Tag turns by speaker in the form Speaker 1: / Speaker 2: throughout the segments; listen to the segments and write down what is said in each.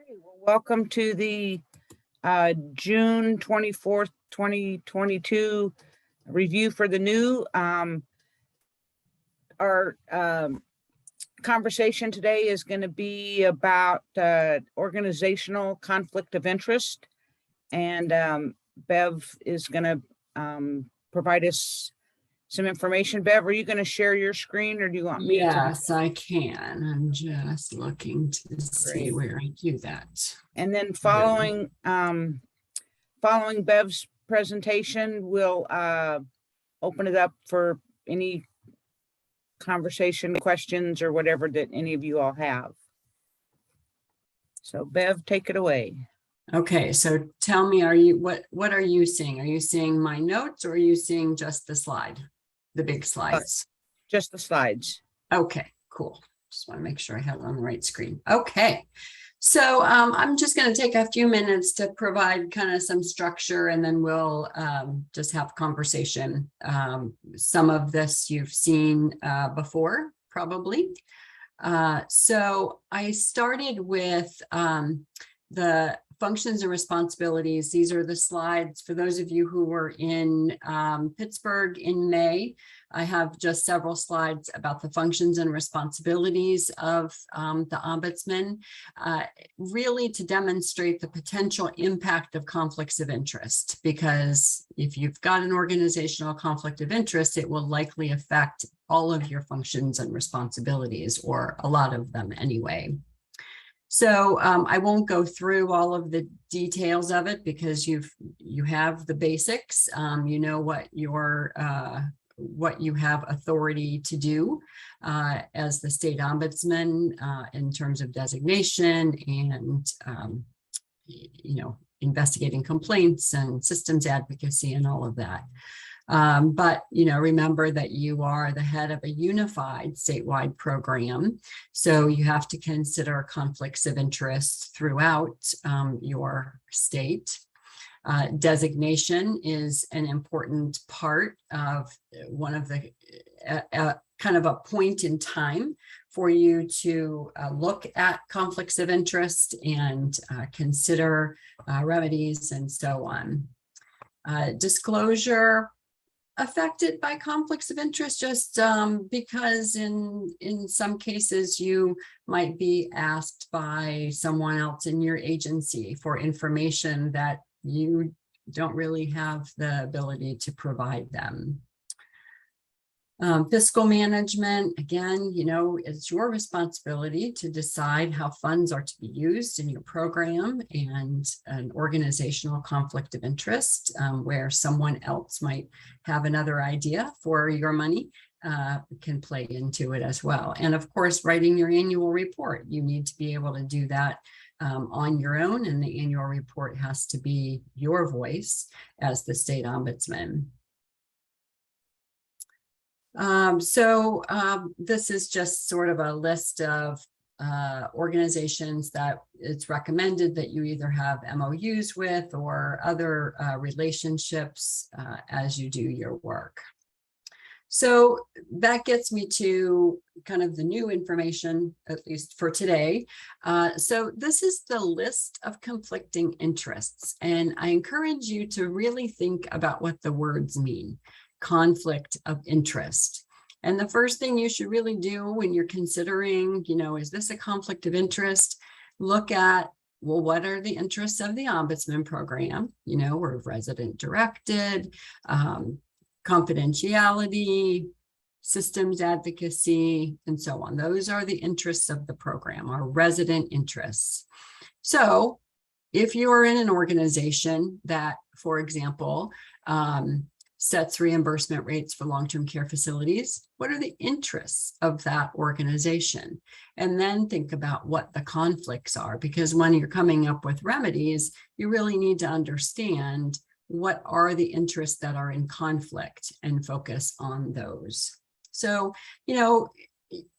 Speaker 1: Well, welcome to the June 24th, 2022 review for the new. Our conversation today is going to be about organizational conflict of interest, and Bev is going to provide us some information. Bev, are you going to share your screen, or do you want me to?
Speaker 2: Yes, I can. I'm just looking to see where I do that.
Speaker 1: And then following Bev's presentation, we'll open it up for any conversation, questions, or whatever that any of you all have. So Bev, take it away.
Speaker 2: Okay, so tell me, what are you seeing? Are you seeing my notes, or are you seeing just the slide, the big slides?
Speaker 1: Just the slides.
Speaker 2: Okay, cool. Just want to make sure I have it on the right screen. Okay, so I'm just going to take a few minutes to provide kind of some structure, and then we'll just have conversation. Some of this you've seen before, probably. So I started with the functions and responsibilities. These are the slides for those of you who were in Pittsburgh in May. I have just several slides about the functions and responsibilities of the ombudsman, really to demonstrate the potential impact of conflicts of interest, because if you've got an organizational conflict of interest, it will likely affect all of your functions and responsibilities, or a lot of them anyway. So I won't go through all of the details of it, because you have the basics. You know what you have authority to do as the state ombudsman in terms of designation and investigating complaints and systems advocacy and all of that. But remember that you are the head of a unified statewide program, so you have to consider conflicts of interest throughout your state. Designation is an important part of one of the kind of a point in time for you to look at conflicts of interest and consider remedies and so on. Disclosure affected by conflicts of interest, just because in some cases you might be asked by someone else in your agency for information that you don't really have the ability to provide them. Fiscal management, again, it's your responsibility to decide how funds are to be used in your program, and an organizational conflict of interest where someone else might have another idea for your money can play into it as well. And of course, writing your annual report, you need to be able to do that on your own, and the annual report has to be your voice as the state ombudsman. This is just sort of a list of organizations that it's recommended that you either have MOUs with or other relationships as you do your work. So that gets me to kind of the new information, at least for today. So this is the list of conflicting interests, and I encourage you to really think about what the words mean. Conflict of interest. And the first thing you should really do when you're considering, is this a conflict of interest? Look at, well, what are the interests of the ombudsman program? We're resident directed, confidentiality, systems advocacy, and so on. Those are the interests of the program, our resident interests. So if you are in an organization that, for example, sets reimbursement rates for long-term care facilities, what are the interests of that organization? And then think about what the conflicts are, because when you're coming up with remedies, you really need to understand what are the interests that are in conflict and focus on those. So,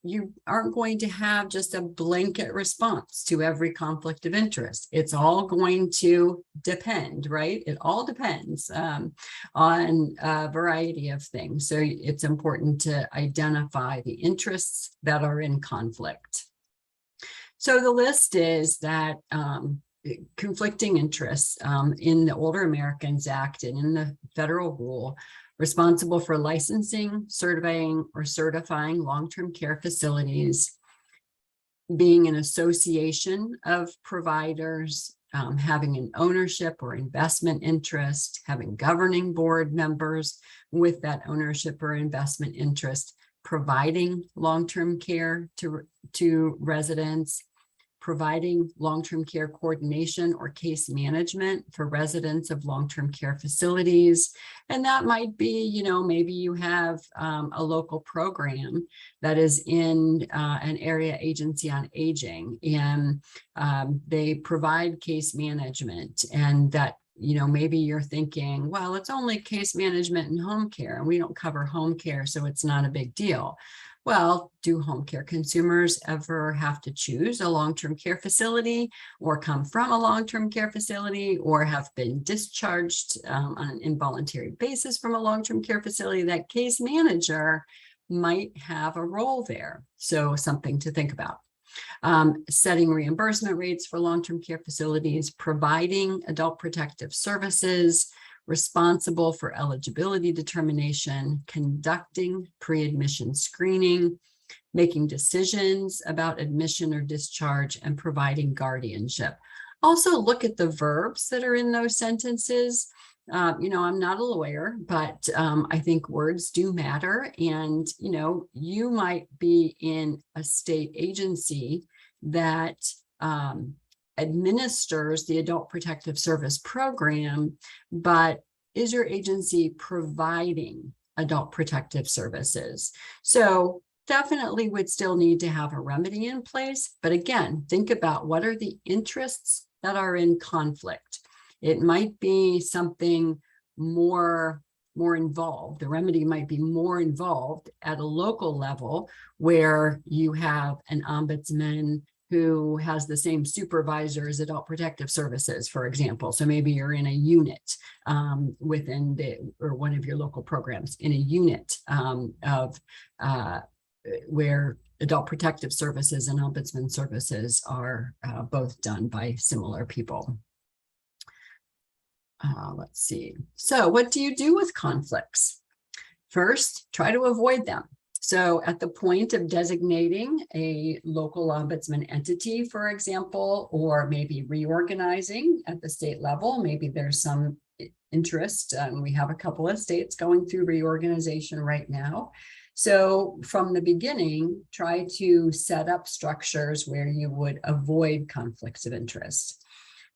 Speaker 2: you aren't going to have just a blanket response to every conflict of interest. It's all going to depend, right? It all depends on a variety of things. So it's important to identify the interests that are in conflict. So the list is that conflicting interests in the Older Americans Act and in the federal rule, responsible for licensing, surveying, or certifying long-term care facilities, being an association of providers, having an ownership or investment interest, having governing board members with that ownership or investment interest, providing long-term care to residents, providing long-term care coordination or case management for residents of long-term care facilities. And that might be, you know, maybe you have a local program that is in an area agency on aging, and they provide case management, and that, you know, maybe you're thinking, well, it's only case management and home care, and we don't cover home care, so it's not a big deal. Well, do home care consumers ever have to choose a long-term care facility, or come from a long-term care facility, or have been discharged on an involuntary basis from a long-term care facility? That case manager might have a role there. So something to think about. Setting reimbursement rates for long-term care facilities, providing adult protective services, responsible for eligibility determination, conducting pre-admission screening, making decisions about admission or discharge, and providing guardianship. Also look at the verbs that are in those sentences. You know, I'm not a lawyer, but I think words do matter. And, you know, you might be in a state agency that administers the Adult Protective Service program, but is your agency providing adult protective services? So definitely would still need to have a remedy in place. But again, think about what are the interests that are in conflict. It might be something more involved. The remedy might be more involved at a local level, where you have an ombudsman who has the same supervisor as Adult Protective Services, for example. So maybe you're in a unit within or one of your local programs, in a unit of where Adult Protective Services and Ombudsman services are both done by similar people. Let's see. So what do you do with conflicts? First, try to avoid them. So at the point of designating a local ombudsman entity, for example, or maybe reorganizing at the state level, maybe there's some interest. We have a couple of states going through reorganization right now. So from the beginning, try to set up structures where you would avoid conflicts of interest.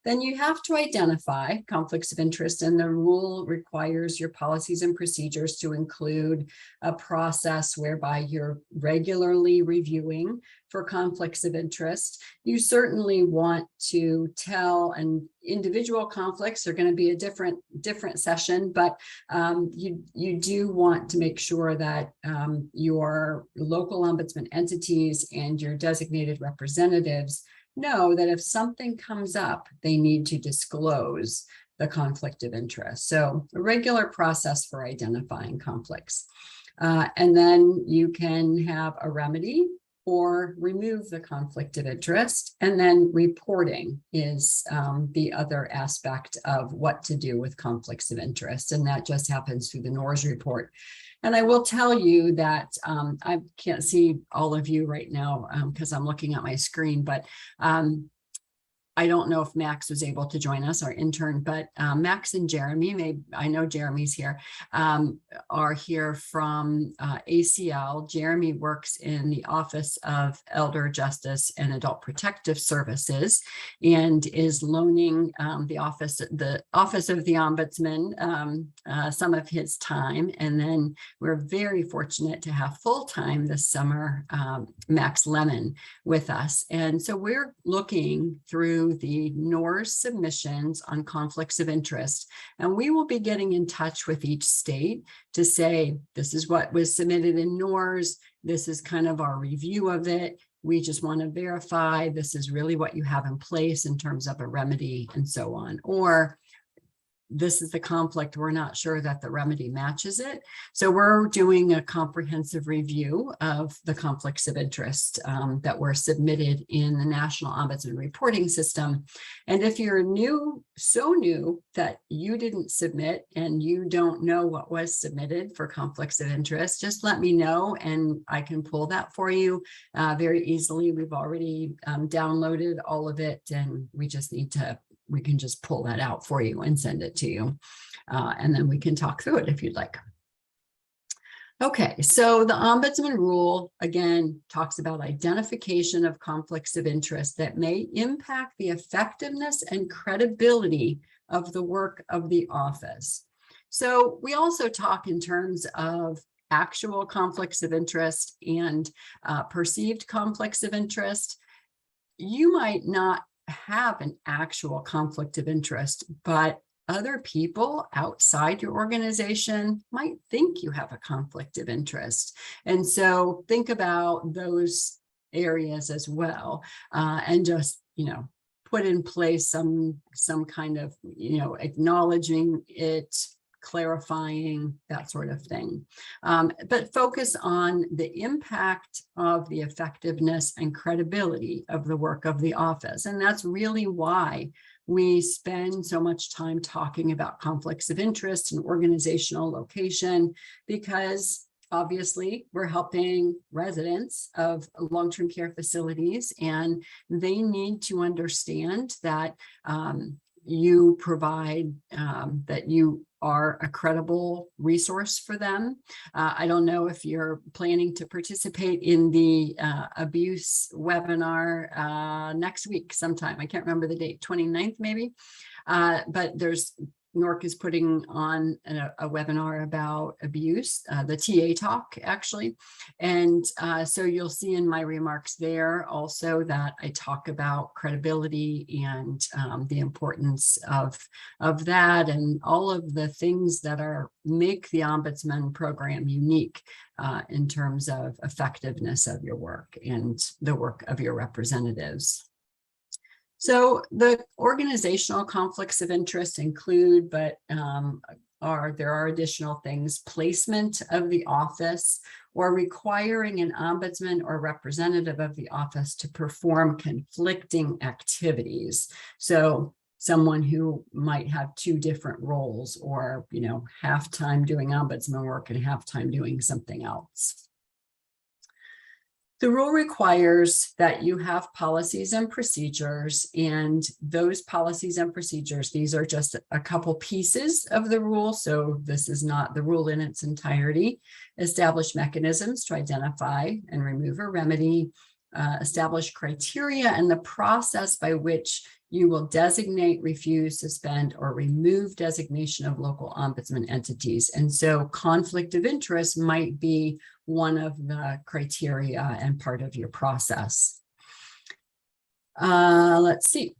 Speaker 2: Then you have to identify conflicts of interest, and the rule requires your policies and procedures to include a process whereby you're regularly reviewing for conflicts of interest. You certainly want to tell, and individual conflicts are going to be a different session, but you do want to make sure that your local ombudsman entities and your designated representatives know that if something comes up, they need to disclose the conflict of interest. So a regular process for identifying conflicts. And then you can have a remedy or remove the conflict of interest. And then reporting is the other aspect of what to do with conflicts of interest. And that just happens through the NORS report. And I will tell you that I can't see all of you right now because I'm looking at my screen, but I don't know if Max was able to join us, our intern, but Max and Jeremy, I know Jeremy's here, are here from ACL. Jeremy works in the Office of Elder Justice and Adult Protective Services and is loaning the Office of the Ombudsman some of his time. And then we're very fortunate to have full-time this summer, Max Lemon with us. And so we're looking through the NORS submissions on conflicts of interest, and we will be getting in touch with each state to say, this is what was submitted in NORS, this is kind of our review of it, we just want to verify this is really what you have in place in terms of a remedy and so on. Or this is the conflict, we're not sure that the remedy matches it. So we're doing a comprehensive review of the conflicts of interest that were submitted in the National Ombudsman Reporting System. And if you're new, so new that you didn't submit and you don't know what was submitted for conflicts of interest, just let me know and I can pull that for you very easily. We've already downloaded all of it, and we can just pull that out for you and send it to you. And then we can talk through it if you'd like. Okay, so the Ombudsman Rule, again, talks about identification of conflicts of interest that may impact the effectiveness and credibility of the work of the office. So we also talk in terms of actual conflicts of interest and perceived conflicts of interest. You might not have an actual conflict of interest, but other people outside your organization might think you have a conflict of interest. And so think about those areas as well, and just, put in place some kind of, acknowledging it, clarifying, that sort of thing. But focus on the impact of the effectiveness and credibility of the work of the office. And that's really why we spend so much time talking about conflicts of interest and organizational location, because obviously we're helping residents of long-term care facilities, and they need to understand that you provide, that you are a credible resource for them. I don't know if you're planning to participate in the abuse webinar next week sometime. I can't remember the date, 29th maybe, but NORC is putting on a webinar about abuse, the TA talk actually. And so you'll see in my remarks there also that I talk about credibility and the importance of that, and all of the things that make the Ombudsman program unique in terms of effectiveness of your work and the work of your representatives. So the organizational conflicts of interest include, but there are additional things: placement of the office, or requiring an ombudsman or representative of the office to perform conflicting activities. So someone who might have two different roles, or half time doing ombudsman work and half time doing something else. The rule requires that you have policies and procedures, and those policies and procedures, these are just a couple pieces of the rule, so this is not the rule in its entirety. Establish mechanisms to identify and remove a remedy, establish criteria and the process by which you will designate, refuse, suspend, or remove designation of local ombudsman entities. And so conflict of interest might be one of the criteria and part of your process. Let's see.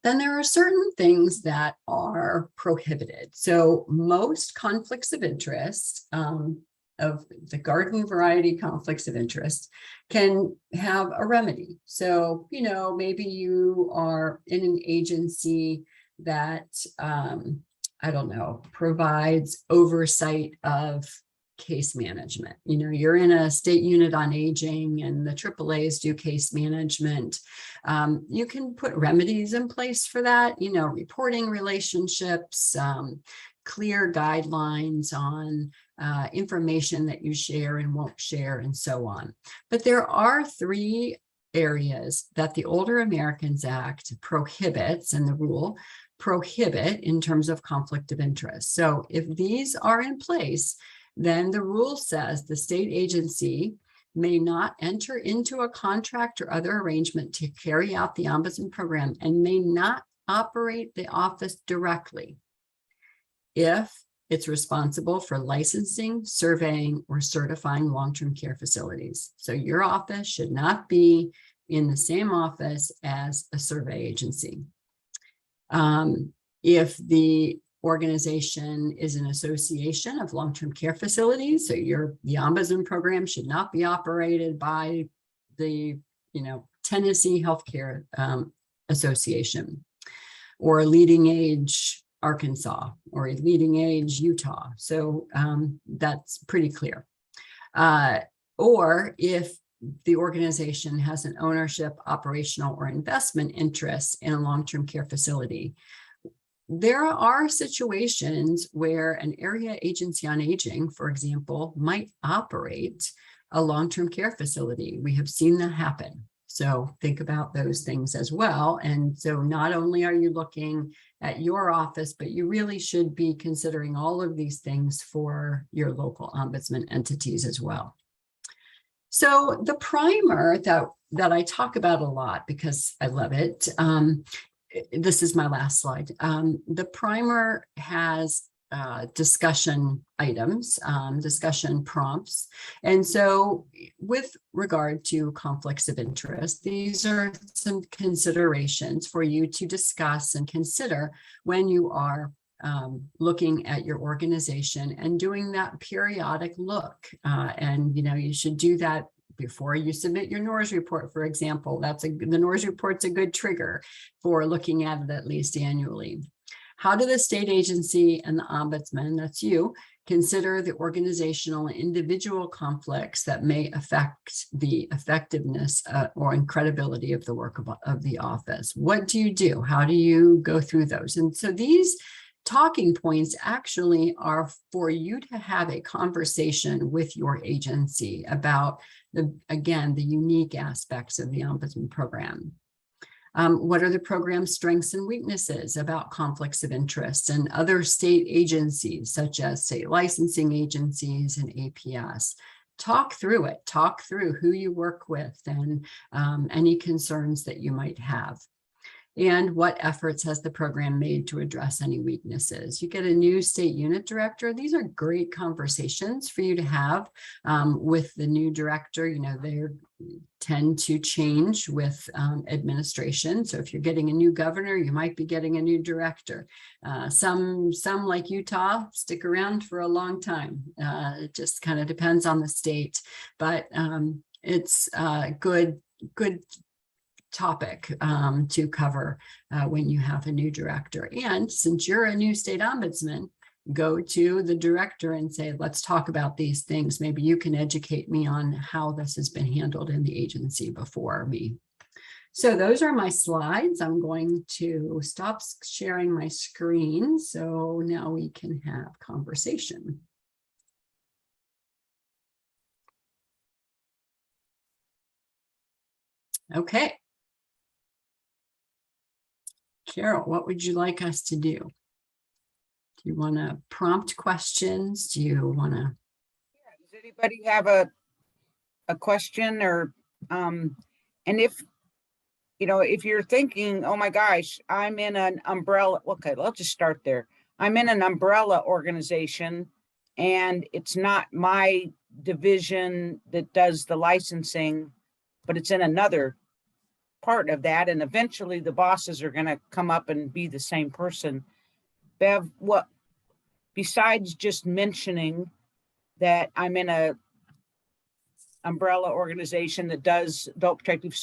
Speaker 2: Then there are certain things that are prohibited. So most conflicts of interest, of the garden variety conflicts of interest, can have a remedy. So, maybe you are in an agency that, I don't know, provides oversight of case management. You're in a state unit on aging and the AAAs do case management. You can put remedies in place for that, reporting relationships, clear guidelines on information that you share and won't share, and so on. But there are three areas that the Older Americans Act prohibits, and the rule prohibit in terms of conflict of interest. So if these are in place, then the rule says the state agency may not enter into a contract or other arrangement to carry out the ombudsman program, and may not operate the office directly if it's responsible for licensing, surveying, or certifying long-term care facilities. So your office should not be in the same office as a survey agency. If the organization is an association of long-term care facilities, so the ombudsman program should not be operated by the Tennessee Healthcare Association, or a leading age Arkansas, or a leading age Utah. So that's pretty clear. Or if the organization has an ownership, operational, or investment interest in a long-term care facility. There are situations where an area agency on aging, for example, might operate a long-term care facility. We have seen that happen. So think about those things as well. And so not only are you looking at your office, but you really should be considering all of these things for your local ombudsman entities as well. So the primer that I talk about a lot because I love it, this is my last slide. The primer has discussion items, discussion prompts. And so with regard to conflicts of interest, these are some considerations for you to discuss and consider when you are looking at your organization and doing that periodic look. And, you should do that before you submit your NORS report, for example. The NORS report's a good trigger for looking at it at least annually. How do the state agency and the ombudsman, that's you, consider the organizational and individual conflicts that may affect the effectiveness or credibility of the work of the office? What do you do? How do you go through those? And so these talking points actually are for you to have a conversation with your agency about the unique aspects of the ombudsman program. What are the program's strengths and weaknesses about conflicts of interest and other state agencies, such as state licensing agencies and APS? Talk through it. Talk through who you work with and any concerns that you might have. And what efforts has the program made to address any weaknesses? You get a new state unit director. These are great conversations for you to have with the new director. They tend to change with administration. So if you're getting a new governor, you might be getting a new director. Some like Utah stick around for a long time. It just kind of depends on the state, but it's a good topic to cover when you have a new director. And since you're a new state ombudsman, go to the director and say, let's talk about these things. Maybe you can educate me on how this has been handled in the agency before me. So those are my slides. I'm going to stop sharing my screen so now we can have conversation. Okay. Carol, what would you like us to do? Do you want to prompt questions? Do you want to?
Speaker 1: Does anybody have a question or, and if you're thinking, oh my gosh, I'm in an umbrella. Okay, let's just start there. I'm in an umbrella organization and it's not my division that does the licensing, but it's in another part of that, and eventually the bosses are going to come up and be the same person. Bev, what besides just mentioning that I'm in a umbrella organization that does adult protective,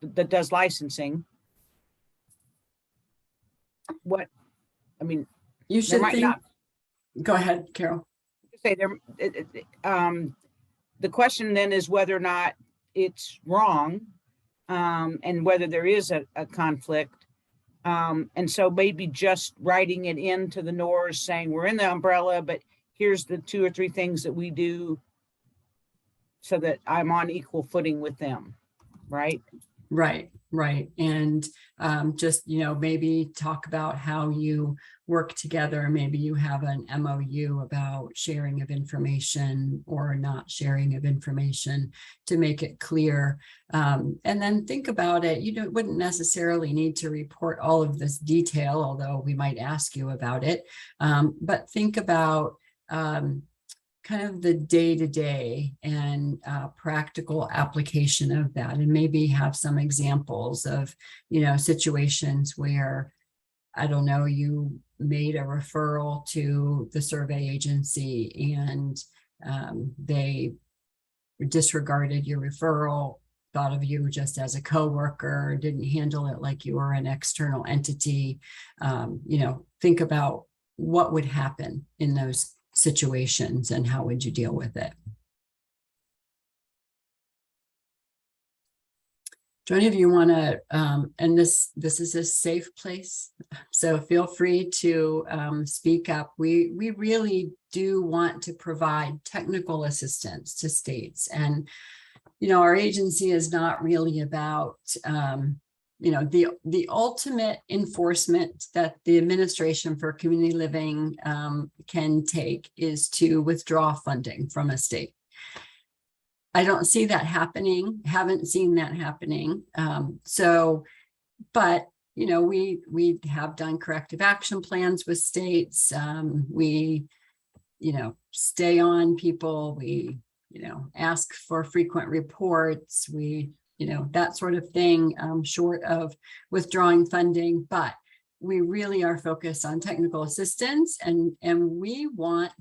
Speaker 1: that does licensing,
Speaker 2: You should think. Go ahead, Carol.
Speaker 1: Say there. The question then is whether or not it's wrong. And whether there is a conflict. And so maybe just writing it into the NORS saying we're in the umbrella, but here's the 2 or 3 things that we do so that I'm on equal footing with them, right? Right.
Speaker 2: And just, maybe talk about how you work together. Maybe you have an MOU about sharing of information or not sharing of information to make it clear. And then think about it. You wouldn't necessarily need to report all of this detail, although we might ask you about it. But think about kind of the day-to-day and practical application of that, and maybe have some examples of, situations where, I don't know, you made a referral to the survey agency and they disregarded your referral thought of you just as a coworker, didn't handle it like you were an external entity. Think about what would happen in those situations and how would you deal with it. Do any of you want to, and this is a safe place, so feel free to speak up. We really do want to provide technical assistance to states, and our agency is not really about the ultimate enforcement that the Administration for Community Living can take is to withdraw funding from a state. I don't see that happening, haven't seen that happening. But we have done corrective action plans with states. We stay on people. We ask for frequent reports. We that sort of thing, short of withdrawing funding. But we really are focused on technical assistance, and we want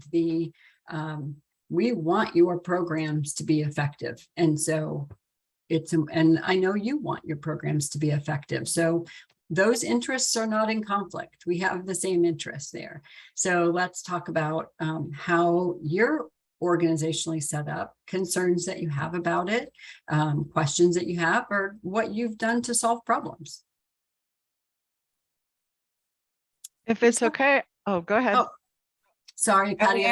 Speaker 2: your programs to be effective. And so and I know you want your programs to be effective. So those interests are not in conflict. We have the same interests there. So let's talk about how you're organizationally set up, concerns that you have about it, questions that you have, or what you've done to solve problems.
Speaker 3: If it's okay. Oh, go ahead.
Speaker 2: Oh, sorry, Patty.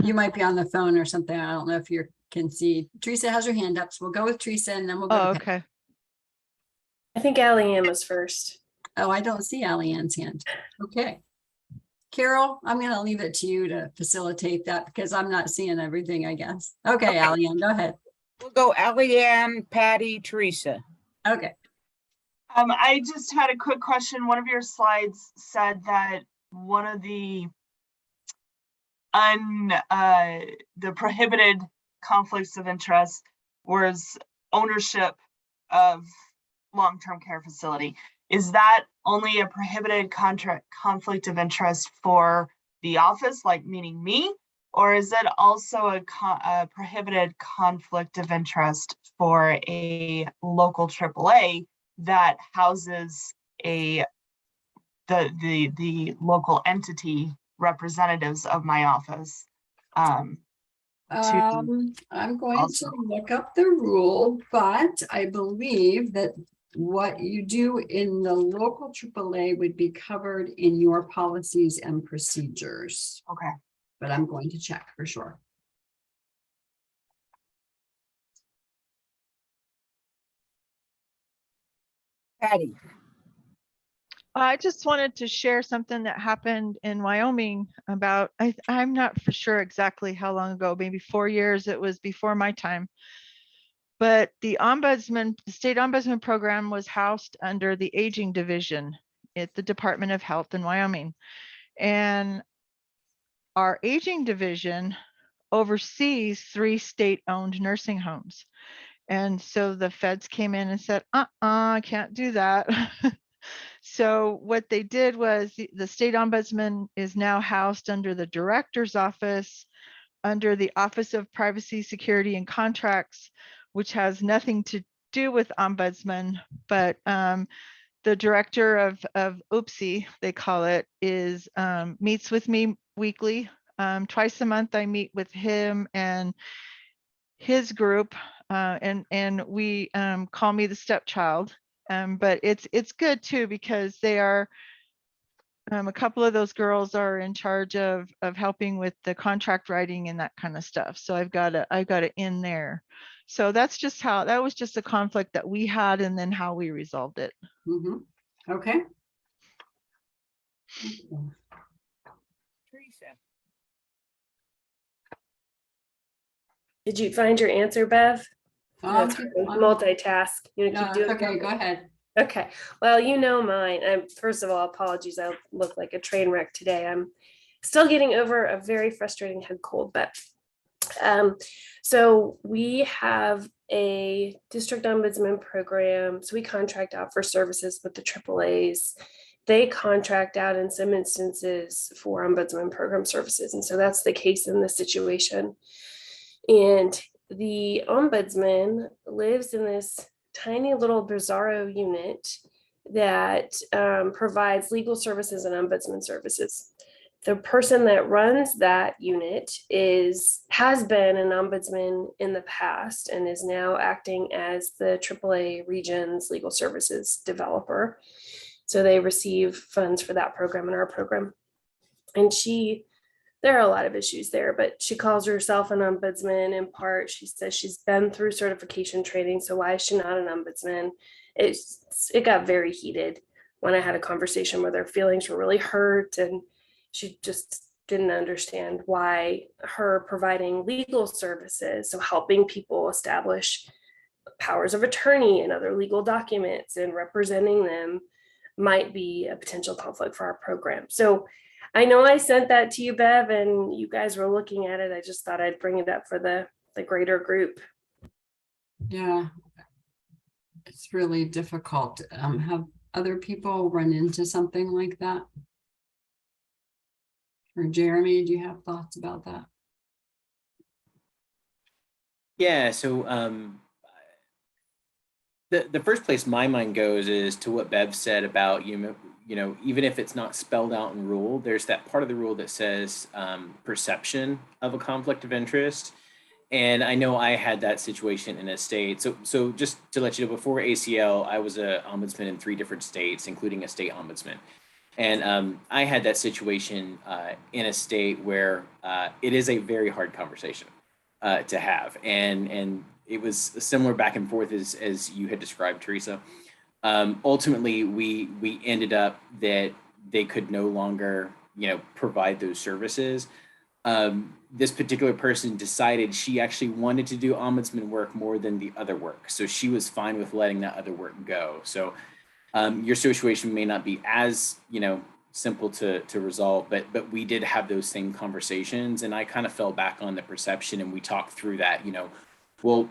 Speaker 2: You might be on the phone or something. I don't know if you can see. Teresa has her hand up, so we'll go with Teresa and then we'll go to Patty.
Speaker 3: Okay.
Speaker 4: I think Allie Ann was first.
Speaker 2: Oh, I don't see Allie Ann's hand. Okay. Carol, I'm going to leave it to you to facilitate that because I'm not seeing everything, I guess. Okay, Allie Ann, go ahead.
Speaker 1: We'll go Allie Ann, Patty, Teresa.
Speaker 2: Okay.
Speaker 5: I just had a quick question. One of your slides said that one of the prohibited conflicts of interest was ownership of long-term care facility. Is that only a prohibited conflict of interest for the office, like meaning me, or is it also a prohibited conflict of interest for a local AAA that houses the local entity representatives of my office?
Speaker 2: I'm going to look up the rule, but I believe that what you do in the local AAA would be covered in your policies and procedures.
Speaker 5: Okay.
Speaker 2: But I'm going to check for sure.
Speaker 1: Patty.
Speaker 3: I just wanted to share something that happened in Wyoming about, I'm not for sure exactly how long ago, maybe 4 years. It was before my time. But the state ombudsman program was housed under the aging division at the Department of Health in Wyoming. And our aging division oversees 3 state-owned nursing homes. And so the feds came in and said, I can't do that. So what they did was the state ombudsman is now housed under the director's office, under the Office of Privacy, Security, and Contracts, which has nothing to do with ombudsman, but the director of OOPSI, they call it, is meets with me weekly. Twice a month, I meet with him and his group, and we call me the stepchild. But it's good too because they are. A couple of those girls are in charge of helping with the contract writing and that kind of stuff. So I've got it in there. So that's just that was just a conflict that we had and then how we resolved it.
Speaker 2: Mm-hmm. Okay.
Speaker 1: Teresa.
Speaker 4: Did you find your answer, Bev?
Speaker 2: I'm
Speaker 4: Multitask. You know, keep doing
Speaker 2: okay, go ahead.
Speaker 4: Okay. Well, you know mine. First of all, apologies. I look like a train wreck today. I'm still getting over a very frustrating head cold, but so we have a district ombudsman program. So we contract out for services with the AAAs. They contract out in some instances for ombudsman program services. And so that's the case in this situation. And the ombudsman lives in this tiny little bizarro unit that provides legal services and ombudsman services. The person that runs that unit has been an ombudsman in the past and is now acting as the AAA Regions Legal Services developer. So they receive funds for that program and our program. And there are a lot of issues there, but she calls herself an ombudsman in part. She says she's been through certification training, so why is she not an ombudsman? It got very heated when I had a conversation with her. Feelings were really hurt, and she just didn't understand why her providing legal services, so helping people establish powers of attorney and other legal documents and representing them, might be a potential conflict for our program. So I know I sent that to you, Bev, and you guys were looking at it. I just thought I'd bring it up for the greater group.
Speaker 2: Yeah. It's really difficult. Have other people run into something like that? Or Jeremy, do you have thoughts about that?
Speaker 6: Yeah, so the first place my mind goes is to what Bev said about, you know, even if it's not spelled out in rule, there's that part of the rule that says perception of a conflict of interest. And I know I had that situation in a state. So just to let you know, before ACL, I was an ombudsman in 3 different states, including a state ombudsman. And I had that situation in a state where it is a very hard conversation to have. And it was a similar back and forth as you had described, Teresa. Ultimately, we ended up that they could no longer, provide those services. This particular person decided she actually wanted to do ombudsman work more than the other work. So she was fine with letting that other work go. So your situation may not be as, simple to resolve, but we did have those same conversations, and I kind of fell back on the perception, and we talked through that, well,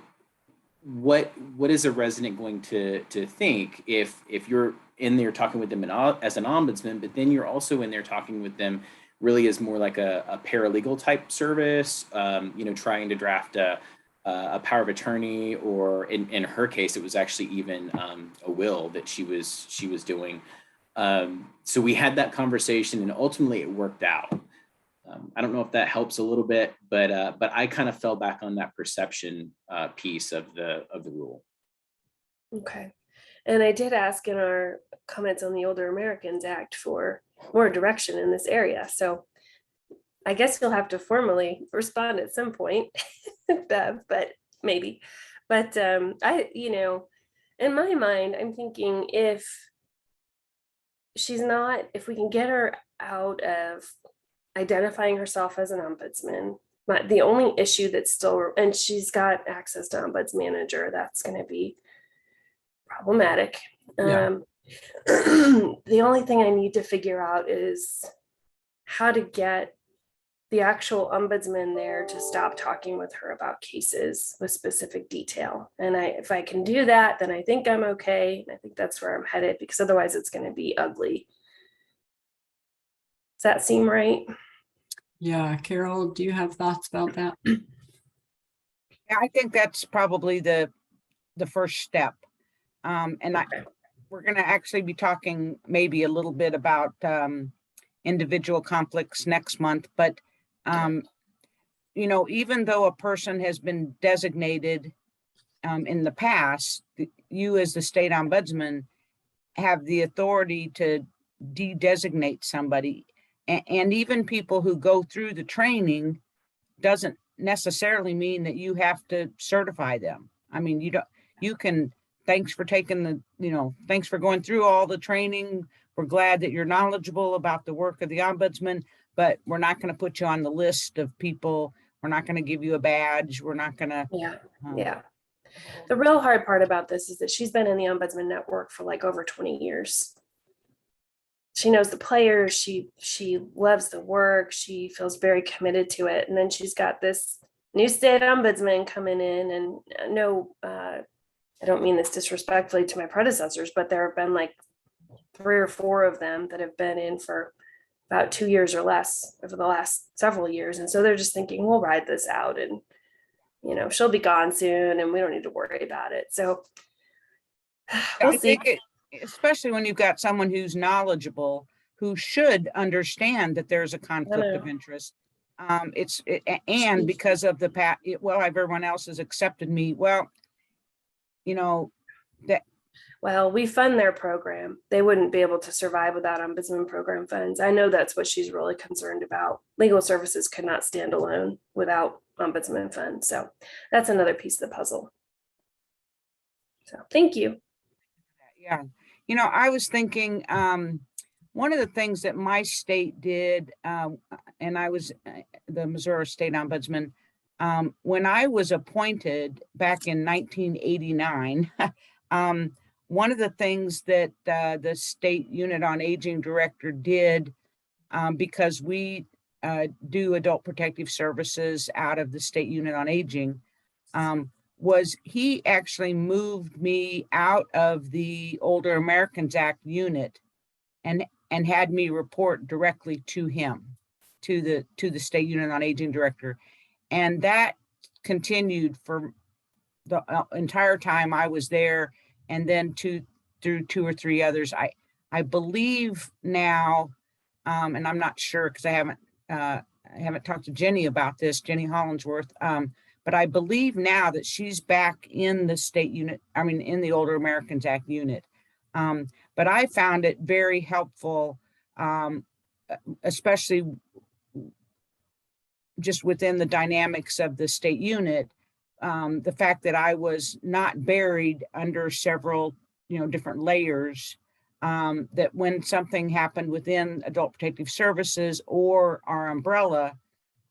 Speaker 6: what is a resident going to think if you're in there talking with them as an ombudsman, but then you're also in there talking with them really as more like a paralegal type service, trying to draft a power of attorney, or in her case, it was actually even a will that she was doing. So we had that conversation, and ultimately it worked out. I don't know if that helps a little bit, but I kind of fell back on that perception piece of the rule.
Speaker 4: Okay. And I did ask in our comments on the Older Americans Act for more direction in this area. So I guess you'll have to formally respond at some point, Bev, but maybe. But in my mind, I'm thinking if we can get her out of identifying herself as an ombudsman, the only issue that's still, and she's got access to Ombuds Manager, that's going to be problematic.
Speaker 2: Yeah.
Speaker 4: The only thing I need to figure out is how to get the actual ombudsman there to stop talking with her about cases with specific detail. And if I can do that, then I think I'm okay. And I think that's where I'm headed, because otherwise it's going to be ugly. Does that seem right?
Speaker 2: Yeah, Carol, do you have thoughts about that?
Speaker 1: Yeah, I think that's probably the first step. We're going to actually be talking maybe a little bit about individual conflicts next month, but even though a person has been designated in the past, you as the state ombudsman have the authority to de-designate somebody, and even people who go through the training doesn't necessarily mean that you have to certify them. I mean, you can, thanks for thanks for going through all the training. We're glad that you're knowledgeable about the work of the ombudsman, but we're not going to put you on the list of people. We're not going to give you a badge. We're not going to.
Speaker 4: Yeah. The real hard part about this is that she's been in the Ombudsman Network for like over 20 years. She knows the players. She loves the work. She feels very committed to it. And then she's got this new state ombudsman coming in, and I don't mean this disrespectfully to my predecessors, but there have been like 3 or 4 of them that have been in for about 2 years or less over the last several years. And so they're just thinking, we'll ride this out. And she'll be gone soon and we don't need to worry about it. So
Speaker 1: I
Speaker 4: we'll see.
Speaker 1: think especially when you've got someone who's knowledgeable, who should understand that there's a conflict of
Speaker 4: know.
Speaker 1: interest. And because of everyone else has accepted me. Well,
Speaker 4: Well, we fund their program. They wouldn't be able to survive without ombudsman program funds. I know that's what she's really concerned about. Legal services could not stand alone without ombudsman funds. So that's another piece of the puzzle. So thank you.
Speaker 1: yeah, I was thinking, one of the things that my state did, and I was the Missouri State Ombudsman, when I was appointed back in 1989, one of the things that the State Unit on Aging Director did, because we do adult protective services out of the State Unit on Aging, was he actually moved me out of the Older Americans Act unit and had me report directly to him, to the State Unit on Aging Director. And that continued for the entire time I was there, and then through 2 or 3 others. I believe now, and I'm not sure because I haven't talked to Jenny about this, Jenny Hollingsworth, but I believe now that she's back in the state unit, in the Older Americans Act unit. But I found it very helpful, especially just within the dynamics of the state unit, the fact that I was not buried under several, different layers, that when something happened within Adult Protective Services or our umbrella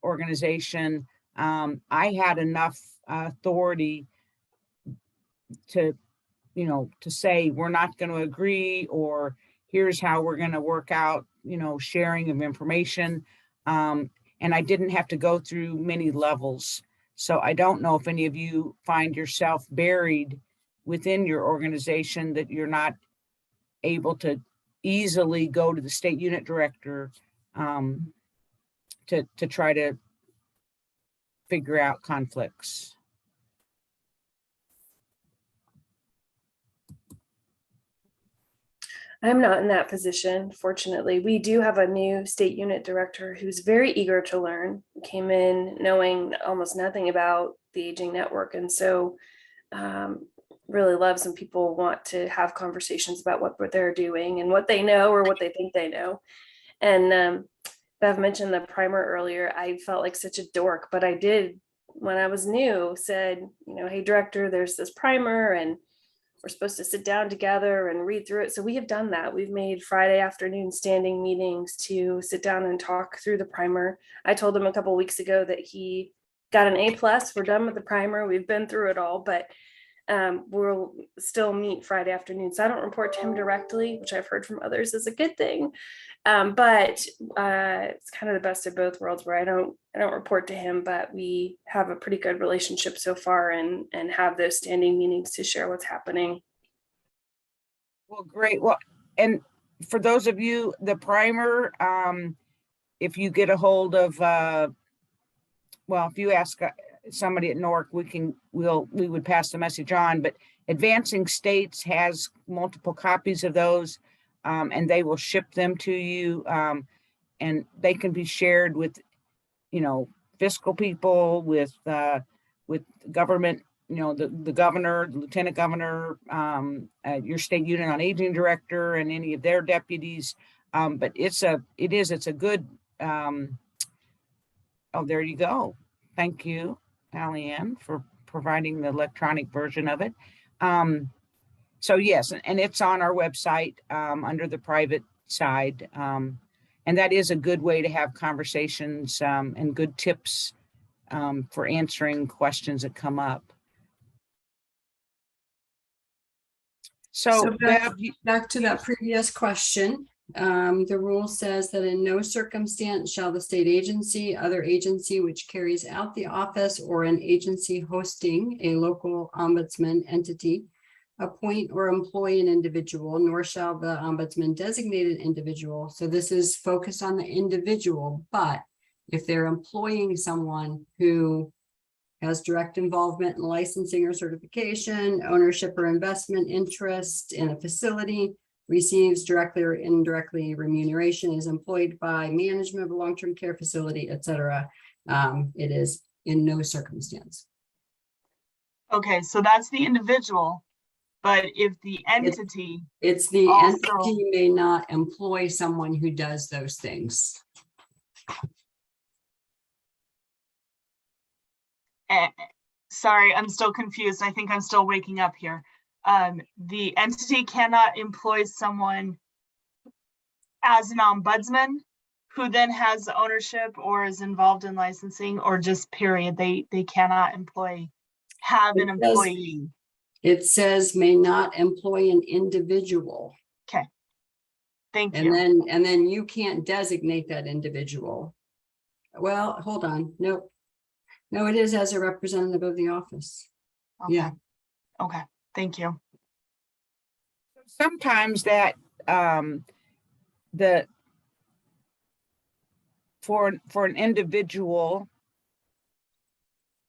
Speaker 1: organization, I had enough authority to say, we're not going to agree, or here's how we're going to work out, sharing of information. And I didn't have to go through many levels. So I don't know if any of you find yourself buried within your organization, that you're not able to easily go to the state unit director to try to figure out conflicts.
Speaker 4: I'm not in that position. Fortunately, we do have a new state unit director who's very eager to learn, came in knowing almost nothing about the aging network. And so really loves when people want to have conversations about what they're doing and what they know or what they think they know. And Bev mentioned the primer earlier. I felt like such a dork, but I did, when I was new, said, hey, director, there's this primer and we're supposed to sit down together and read through it. So we have done that. We've made Friday afternoon standing meetings to sit down and talk through the primer. I told him a couple of weeks ago that he got an A+. We're done with the primer. We've been through it all, but we'll still meet Friday afternoon. So I don't report to him directly, which I've heard from others is a good thing. But it's kind of the best of both worlds, where I don't report to him, but we have a pretty good relationship so far, and have those standing meetings to share what's happening.
Speaker 1: Well, great. Well, and for those of you, the primer, if you get a hold of, if you ask somebody at NORC, we would pass the message on, but Advancing States has multiple copies of those. And they will ship them to you, and they can be shared with, fiscal people, with government, the governor, the lieutenant governor, your state unit on aging director, and any of their deputies. But it's a good. Oh, there you go. Thank you, Allie-Ann, for providing the electronic version of it. So yes, and it's on our website under the private side. And that is a good way to have conversations and good tips for answering questions that come up. So Bev,
Speaker 2: back to that previous question. The rule says that in no circumstance shall the state agency, other agency which carries out the office, or an agency hosting a local ombudsman entity, appoint or employ an individual, nor shall the ombudsman designate an individual. So this is focused on the individual, but if they're employing someone who has direct involvement in licensing or certification, ownership or investment interest in a facility, receives directly or indirectly remuneration, is employed by management of a long-term care facility, et cetera. It is in no circumstance.
Speaker 5: Okay, so that's the individual, but if the entity,
Speaker 2: It's the
Speaker 5: Also-
Speaker 2: entity may not employ someone who does those things.
Speaker 5: sorry, I'm still confused. I think I'm still waking up here. The entity cannot employ someone as an ombudsman who then has ownership or is involved in licensing, or just period, they cannot have an
Speaker 2: It does-
Speaker 5: employee.
Speaker 2: It says may not employ an individual.
Speaker 5: Thank
Speaker 2: And
Speaker 5: you.
Speaker 2: then you can't designate that individual. Well, hold on. Nope. No, it is as a representative of the office.
Speaker 5: Okay.
Speaker 2: Yeah.
Speaker 5: Okay, thank you.
Speaker 1: Sometimes that, for an individual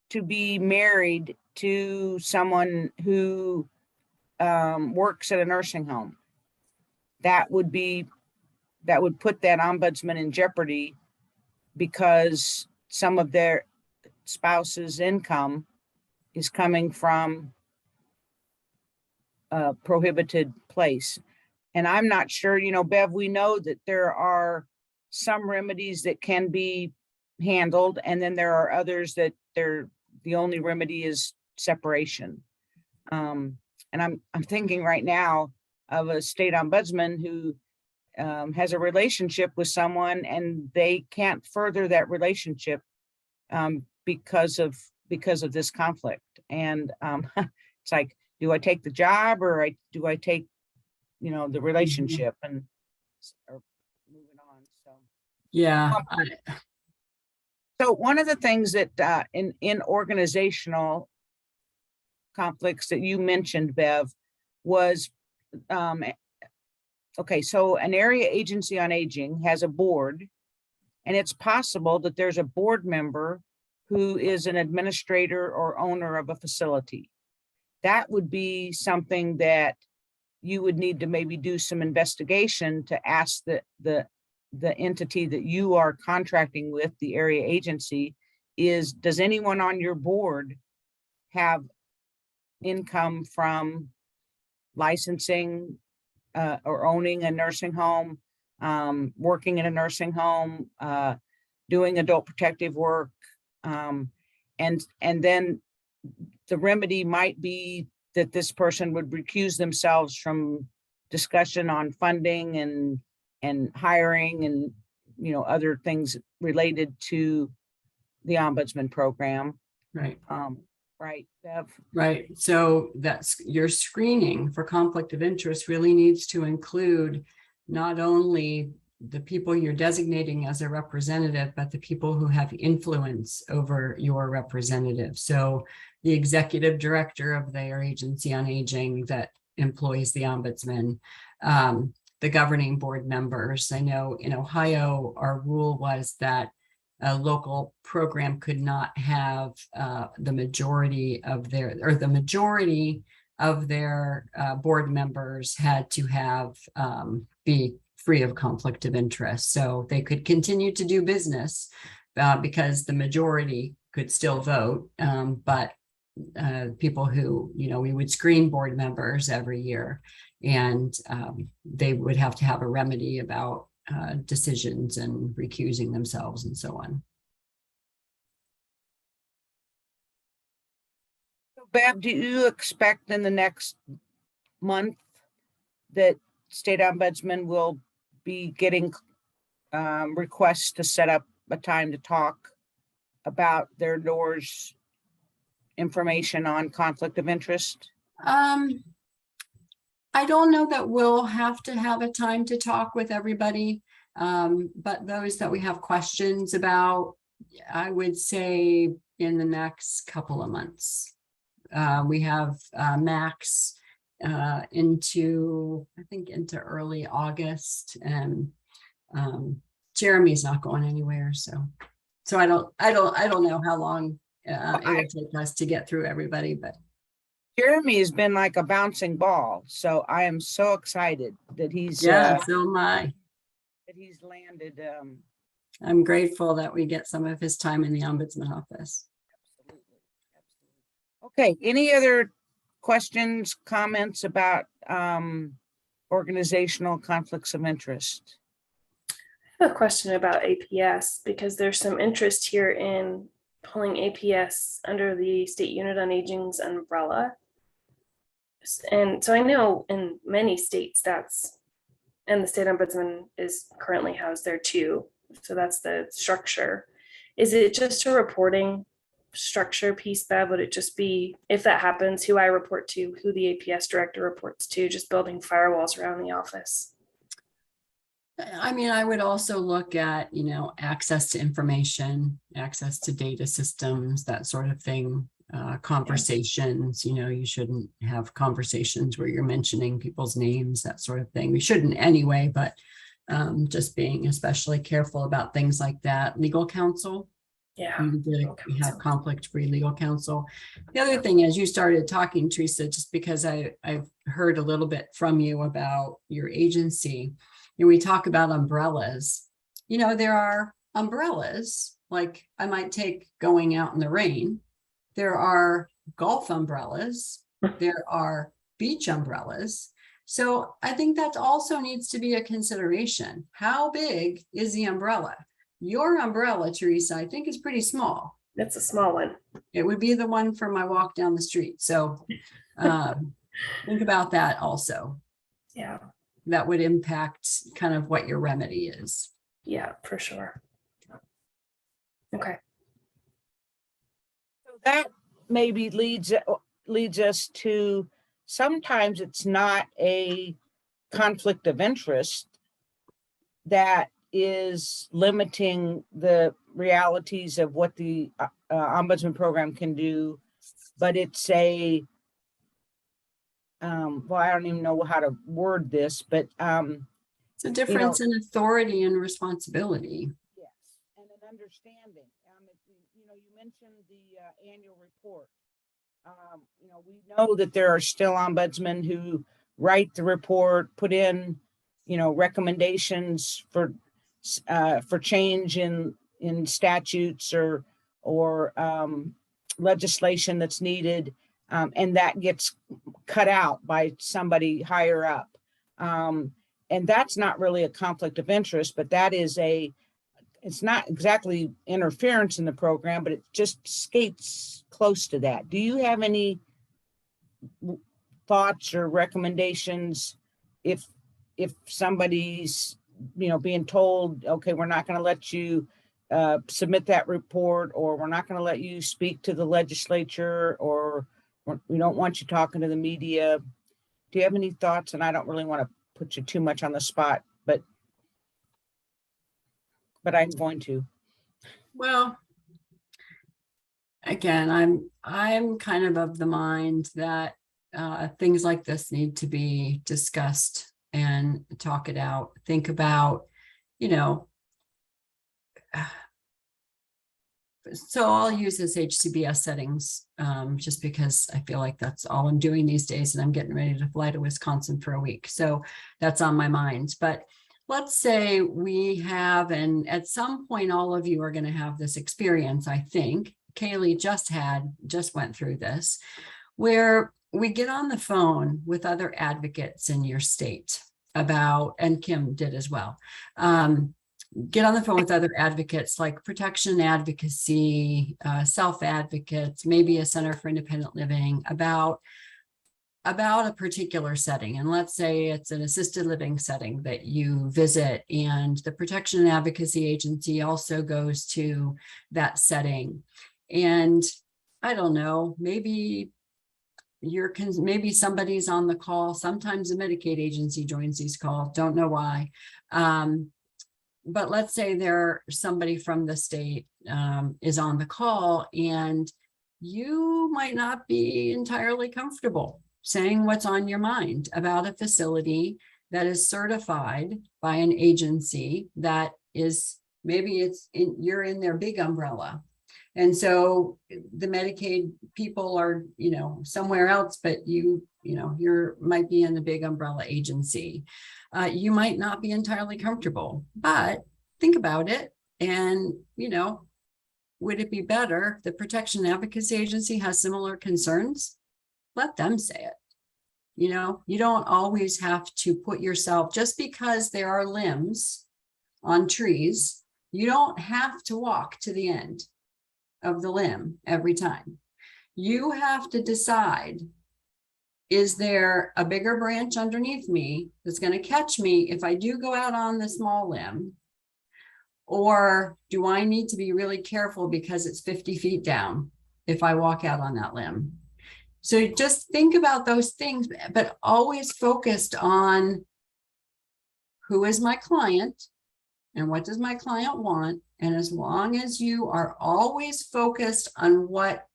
Speaker 1: to be married to someone who works at a nursing home, that would put that ombudsman in jeopardy, because some of their spouse's income is coming from a prohibited place. And I'm not sure, Bev, we know that there are some remedies that can be handled, and then there are others that the only remedy is separation. And I'm thinking right now of a state ombudsman who has a relationship with someone, and they can't further that relationship because of this conflict. And it's like, do I take the job, or do I take, the relationship and or moving on? So.
Speaker 2: Yeah.
Speaker 1: So one of the things that in organizational conflicts that you mentioned, Bev, was, okay, so an area agency on aging has a board, and it's possible that there's a board member who is an administrator or owner of a facility. That would be something that you would need to maybe do some investigation to ask the entity that you are contracting with, the area agency, does anyone on your board have income from licensing or owning a nursing home, working in a nursing home, doing adult protective work, and then the remedy might be that this person would recuse themselves from discussion on funding and hiring and, other things related to the ombudsman program.
Speaker 2: Right.
Speaker 1: Right, Bev?
Speaker 2: Right. So that's your screening for conflict of interest really needs to include not only the people you're designating as a representative, but the people who have influence over your representative. So the executive director of their agency on aging that employs the ombudsman, the governing board members. I know in Ohio, our rule was that a local program could not have the majority of their board members had to have be free of conflict of interest. So they could continue to do business because the majority could still vote. But people who, we would screen board members every year, and they would have to have a remedy about decisions and recusing themselves and so on.
Speaker 1: Bev, do you expect in the next month that state ombudsman will be getting requests to set up a time to talk about their doors information on conflict of interest?
Speaker 2: I don't know that we'll have to have a time to talk with everybody, but those that we have questions about, I would say in the next couple of months. We have max into early August, and Jeremy's not going anywhere, so I don't know how long it will take us to get through everybody, but
Speaker 1: Jeremy has been like a bouncing ball, so I am so excited that
Speaker 2: yeah, so am I.
Speaker 1: that he's landed.
Speaker 2: I'm grateful that we get some of his time in the ombudsman office.
Speaker 1: Absolutely. Okay, any other questions, comments about organizational conflicts of interest?
Speaker 4: I have a question about APS because there's some interest here in pulling APS under the State Unit on Aging's umbrella. And so I know in many states and the state ombudsman is currently housed there too. So that's the structure. Is it just a reporting structure piece, Bev? Would it just be, if that happens, who I report to, who the APS director reports to, just building firewalls around the office?
Speaker 2: I mean, I would also look at, access to information, access to data systems, that sort of thing. Conversations, you shouldn't have conversations where you're mentioning people's names, that sort of thing. We shouldn't anyway, but just being especially careful about things like that. Legal counsel.
Speaker 4: Yeah.
Speaker 2: We have conflict-free legal counsel. The other thing is you started talking, Teresa, just because I've heard a little bit from you about your agency. We talk about umbrellas. There are umbrellas, like I might take going out in the rain. There are golf umbrellas. There are beach umbrellas. So I think that also needs to be a consideration. How big is the umbrella? Your umbrella, Teresa, I think is pretty small.
Speaker 4: That's a small one.
Speaker 2: It would be the one for my walk down the street. So think about that also.
Speaker 4: Yeah.
Speaker 2: That would impact kind of what your remedy is.
Speaker 4: Yeah, for sure. Okay.
Speaker 1: So that maybe leads us to, sometimes it's not a conflict of interest that is limiting the realities of what the ombudsman program can do, but it's a well, I don't even know how to word this, but
Speaker 2: It's a difference in authority and responsibility.
Speaker 1: yes, and an understanding. You mentioned the annual report. We know that there are still ombudsmen who write the report, put in, recommendations for change in statutes or legislation that's needed, and that gets cut out by somebody higher up. And that's not really a conflict of interest, but that is it's not exactly interference in the program, but it just skates close to that. Do you have any thoughts or recommendations if somebody's, being told, okay, we're not going to let you submit that report, or we're not going to let you speak to the legislature, or we don't want you talking to the media? Do you have any thoughts? And I don't really want to put you too much on the spot, but I'm going to.
Speaker 2: Well, again, I'm kind of the mind that things like this need to be discussed and talk it out. Think about, so I'll use this HCBS settings just because I feel like that's all I'm doing these days, and I'm getting ready to fly to Wisconsin for a week. So that's on my mind. But let's say we have, and at some point, all of you are going to have this experience. I think Kaylee just went through this, where we get on the phone with other advocates in your state about, and Kim did as well, get on the phone with other advocates like protection advocacy, self-advocates, maybe a Center for Independent Living, about a particular setting. And let's say it's an assisted living setting that you visit, and the Protection and Advocacy Agency also goes to that setting. And I don't know, maybe somebody's on the call. Sometimes the Medicaid agency joins these calls, don't know why. But let's say somebody from the state is on the call, and you might not be entirely comfortable saying what's on your mind about a facility that is certified by an agency that is, maybe you're in their big umbrella. And so the Medicaid people are, you know, somewhere else, but you know, you're might be in the big umbrella agency. You might not be entirely comfortable, but think about it. And, you know, would it be better if the Protection Advocacy Agency has similar concerns? Let them say it. You know, you don't always have to put yourself, just because there are limbs on trees, you don't have to walk to the end of the limb every time. You have to decide, is there a bigger branch underneath me that's going to catch me if I do go out on the small limb? Or do I need to be really careful because it's 50 feet down if I walk out on that limb? So just think about those things, but always focused on who is my client and what does my client want. And as long as you are always focused on what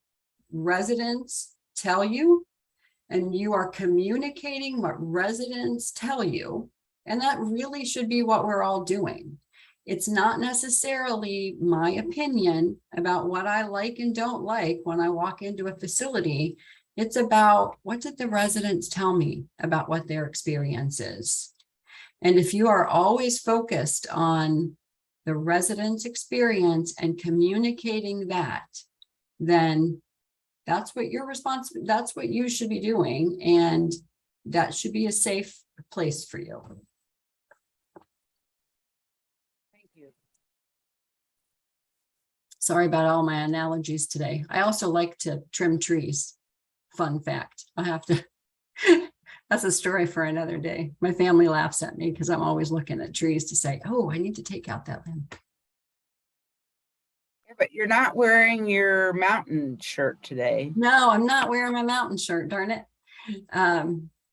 Speaker 2: residents tell you, and you are communicating what residents tell you, and that really should be what we're all doing. It's not necessarily my opinion about what I like and don't like when I walk into a facility. It's about, what did the residents tell me about what their experience is? And if you are always focused on the resident's experience and communicating that, then that's what your that's what you should be doing. And that should be a safe place for you.
Speaker 1: Thank you.
Speaker 2: Sorry about all my analogies today. I also like to trim trees. Fun fact. I have to, that's a story for another day. My family laughs at me because I'm always looking at trees to say, oh, I need to take out that limb.
Speaker 1: Yeah, but you're not wearing your mountain shirt today.
Speaker 2: No, I'm not wearing my mountain shirt, darn it.